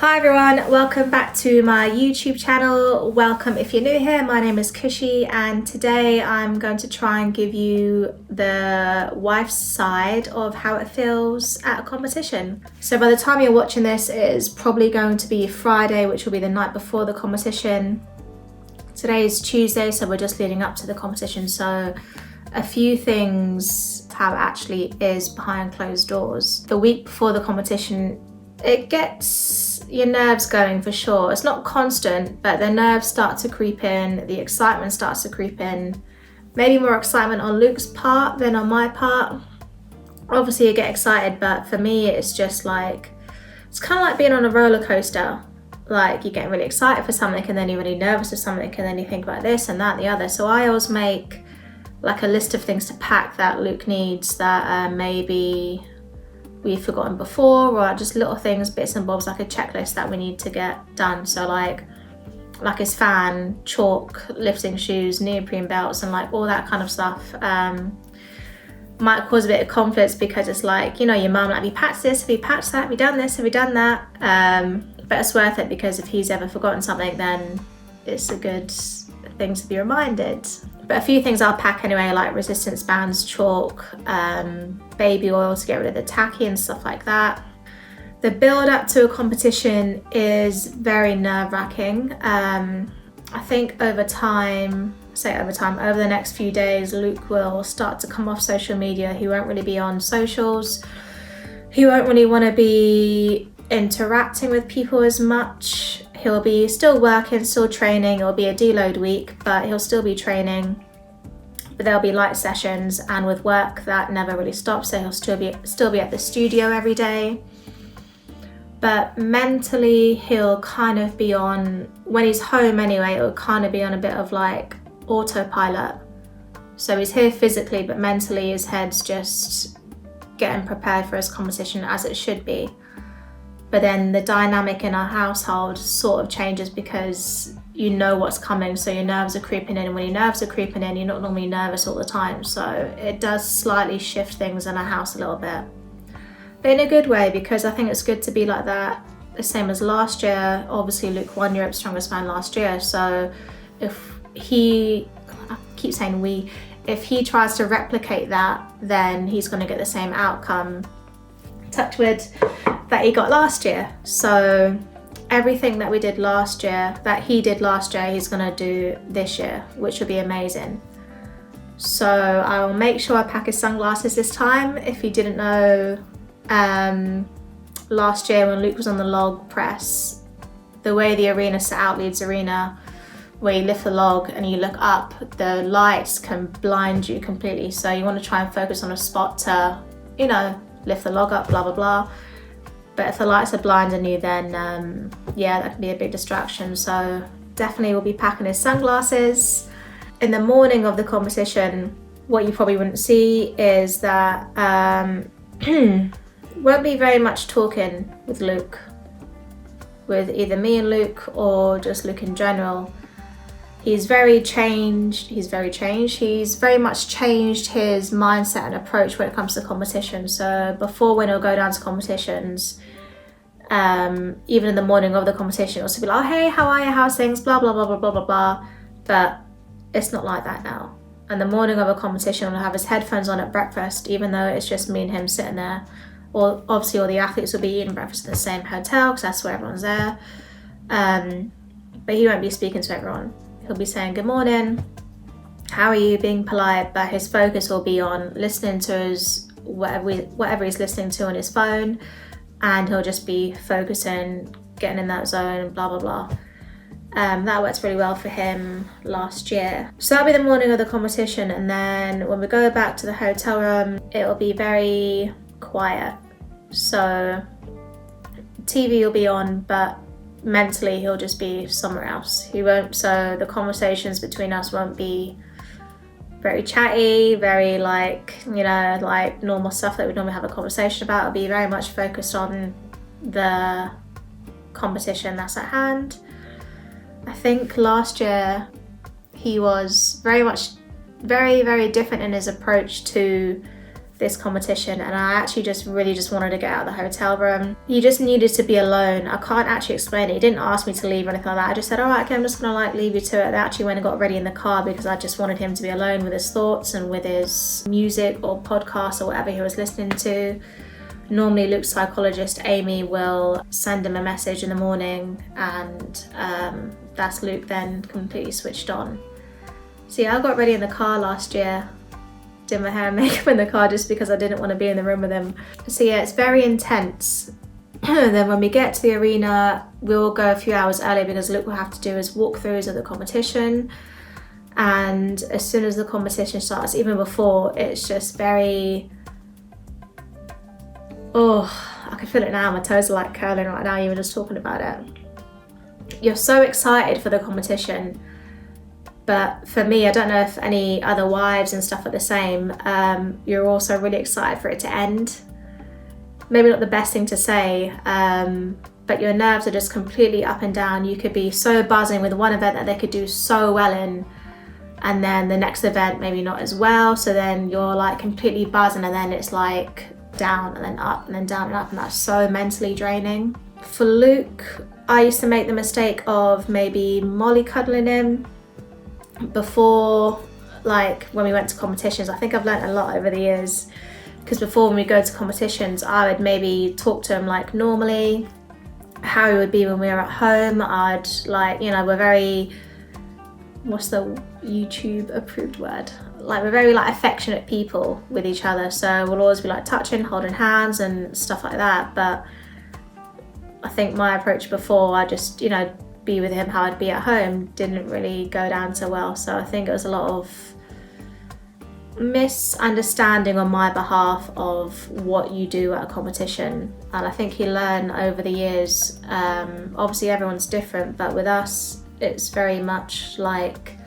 Hi everyone, welcome back to my YouTube channel. Welcome if you're new here. My name is Kushi and today I'm going to try and give you the wife's side of how it feels at a competition. So by the time you're watching this, it is probably going to be Friday, which will be the night before the competition. Today is Tuesday, so we're just leading up to the competition. So a few things how it actually is behind closed doors. The week before the competition, it gets your nerves going for sure. It's not constant, but the nerves start to creep in, the excitement starts to creep in. Maybe more excitement on Luke's part than on my part. Obviously you get excited, but for me it's just like, it's kind of like being on a roller coaster. Like you're getting really excited for something and then you're really nervous for something and then you think about this and that and the other. So I always make like a list of things to pack that Luke needs that maybe we've forgotten before, or just little things, bits and bobs, like a checklist that we need to get done. So like his fan, chalk, lifting shoes, neoprene belts, and like all that kind of stuff. Might cause a bit of conflict because it's like, you know, your mum like, have you packed this, have you packed that, have you done this, have you done that? But it's worth it because if he's ever forgotten something, then it's a good thing to be reminded. But a few things I'll pack anyway, like resistance bands, chalk, baby oil to get rid of the tacky and stuff like that. The build up to a competition is very nerve-wracking. I think over the next few days, Luke will start to come off social media. He won't really be on socials. He won't really want to be interacting with people as much. He'll be still working, still training. It'll be a deload week, but he'll still be training. But there'll be light sessions, and with work that never really stops, so he'll still be at the studio every day. But mentally, he'll kind of be on, when he's home anyway, it'll kind of be on a bit of like autopilot. So he's here physically, but mentally his head's just getting prepared for his competition as it should be. But then the dynamic in our household sort of changes because you know what's coming, so your nerves are creeping in, and when your nerves are creeping in, you're not normally nervous all the time. So it does slightly shift things in our house a little bit. But in a good way, because I think it's good to be like that, the same as last year. Obviously Luke won Europe's Strongest Man last year, so if he, I keep saying we, if he tries to replicate that, then he's going to get the same outcome, touch wood, that he got last year. So everything that we did last year, that he did last year, he's gonna do this year, which will be amazing. So I will make sure I pack his sunglasses this time. If you didn't know, last year when Luke was on the log press, the way the arena set out, Leeds Arena, where you lift the log and you look up, the lights can blind you completely. So you want to try and focus on a spot to, you know, lift the log up, blah, blah, blah. But if the lights are blinding you, then yeah, that can be a big distraction. So definitely we'll be packing his sunglasses. In the morning of the competition, what you probably wouldn't see is that won't be very much talking with Luke, with either me and Luke or just Luke in general. He's very changed. He's very much changed his mindset and approach when it comes to competition. So before, when he'll go down to competitions, even in the morning of the competition, he'll also be like, oh, hey, how are you, how's things, blah, blah, blah, blah, blah, blah, blah. But it's not like that now. And the morning of a competition, he'll have his headphones on at breakfast, even though it's just me and him sitting there. Or obviously all the athletes will be eating breakfast in the same hotel because that's where everyone's there. But he won't be speaking to everyone. He'll be saying good morning, how are you, being polite, but his focus will be on listening to his whatever he's listening to on his phone, and he'll just be focusing, getting in that zone, blah blah blah. That worked really well for him last year. So that'll be the morning of the competition, and then when we go back to the hotel room, it'll be very quiet. So TV will be on, but mentally he'll just be somewhere else. He won't, so the conversations between us won't be very chatty, very like, you know, like normal stuff that we normally have a conversation about. It'll be very much focused on the competition that's at hand. I think last year he was very different in his approach to this competition, and I actually just wanted to get out of the hotel room. He just needed to be alone. I can't actually explain it. He didn't ask me to leave or anything like that. I just said, all right, okay, I'm just gonna like leave you to it. They actually went and got ready in the car because I just wanted him to be alone with his thoughts and with his music or podcast or whatever he was listening to. Normally Luke's psychologist Amy will send him a message in the morning, and that's Luke then completely switched on. So yeah, I got ready in the car last year, did my hair and makeup in the car just because I didn't want to be in the room with him. So yeah, it's very intense. Then when we get to the arena, we'll go a few hours early because Luke will have to do his walkthroughs of the competition. And as soon as the competition starts, even before, it's just very, I can feel it now. My toes are like curling right now, even just talking about it. You're so excited for the competition. But for me, I don't know if any other wives and stuff are the same. You're also really excited for it to end. Maybe not the best thing to say, but your nerves are just completely up and down. You could be so buzzing with one event that they could do so well in, and then the next event maybe not as well. So then you're like completely buzzing, and then it's like down and then up and then down and up, and that's so mentally draining. For Luke, I used to make the mistake of maybe mollycoddling him before, like when we went to competitions. I think I've learned a lot over the years, because before when we go to competitions, I would maybe talk to him like normally, how he would be when we were at home. I'd like, we're very, what's the YouTube approved word? Like we're very like affectionate people with each other. So we'll always be like touching, holding hands and stuff like that. But I think my approach before, I just, be with him how I'd be at home, didn't really go down so well. So I think it was a lot of misunderstanding on my behalf of what you do at a competition. And I think you learn over the years, obviously everyone's different, but with us, it's very much like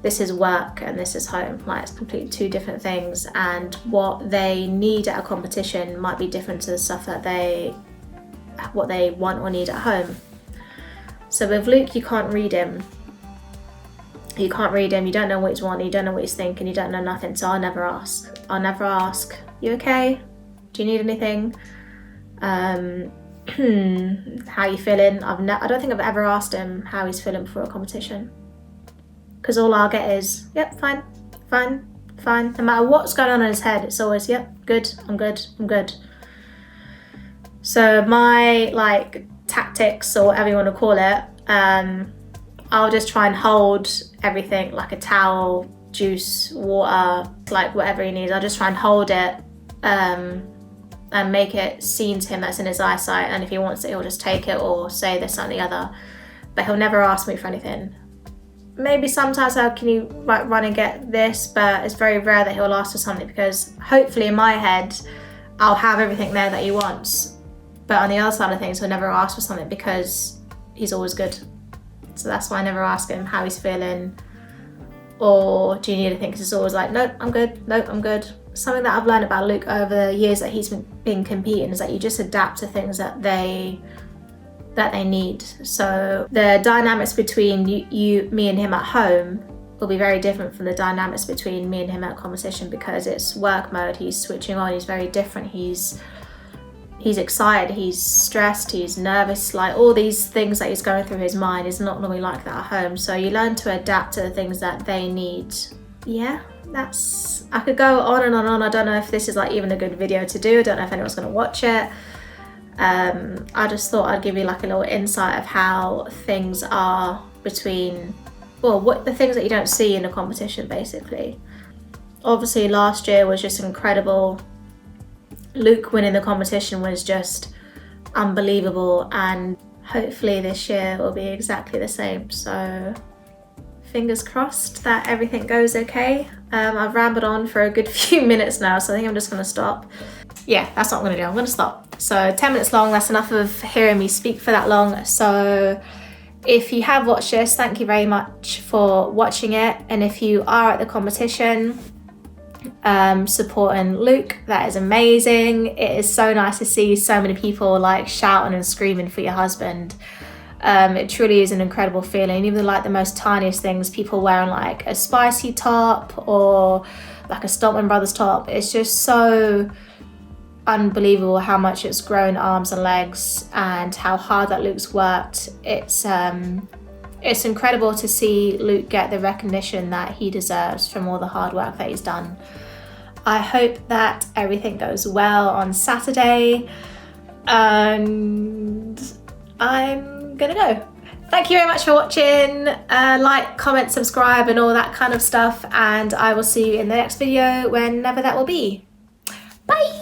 this is work and this is home. Like it's completely two different things, and what they need at a competition might be different to the stuff that what they want or need at home. So with Luke, you can't read him. You can't read him, you don't know what he's wanting, you don't know what he's thinking, you don't know nothing. So I'll never ask, you okay? Do you need anything? How you feeling? I don't think I've ever asked him how he's feeling before a competition. Because all I'll get is, yep, fine. No matter what's going on in his head, it's always, yep, good, I'm good. So my like tactics, or whatever you want to call it, I'll just try and hold everything, like a towel, juice, water, like whatever he needs. I'll just try and hold it and make it seen to him that's in his eyesight. And if he wants it, he'll just take it or say this, that, and the other. But he'll never ask me for anything. Maybe sometimes, can you run and get this? But it's very rare that he'll ask for something, because hopefully in my head, I'll have everything there that he wants. But on the other side of things, he'll never ask for something because he's always good. So that's why I never ask him how he's feeling, or do you need anything? Because it's always like, nope, I'm good. Something that I've learned about Luke over the years that he's been competing is that you just adapt to things that they need. So the dynamics between me and him at home will be very different from the dynamics between me and him at competition, because it's work mode. He's switching on, he's very different. He's excited, he's stressed, he's nervous, like all these things that he's going through his mind is not normally like that at home. So you learn to adapt to the things that they need. Yeah, I could go on and on. I don't know if this is like even a good video to do. I don't know if anyone's going to watch it. I just thought I'd give you like a little insight of how things are between, what the things that you don't see in a competition basically. Obviously last year was just incredible. Luke winning the competition was just unbelievable, and hopefully this year will be exactly the same. So fingers crossed that everything goes okay. I've rambled on for a good few minutes now, so I think I'm just going to stop. Yeah, that's what I'm going to do. I'm going to stop. So 10 minutes long, that's enough of hearing me speak for that long. So if you have watched this, thank you very much for watching it. And if you are at the competition, supporting Luke, that is amazing. It is so nice to see so many people like shouting and screaming for your husband. It truly is an incredible feeling. Even like the most tiniest things, people wearing like a spicy top or like a Stoltman Brothers top, it's just so unbelievable how much it's grown arms and legs and how hard that Luke's worked. It's incredible to see Luke get the recognition that he deserves from all the hard work that he's done. I hope that everything goes well on Saturday, and I'm gonna go. Thank you very much for watching. Like, comment, subscribe and all that kind of stuff, and I will see you in the next video whenever that will be. Bye!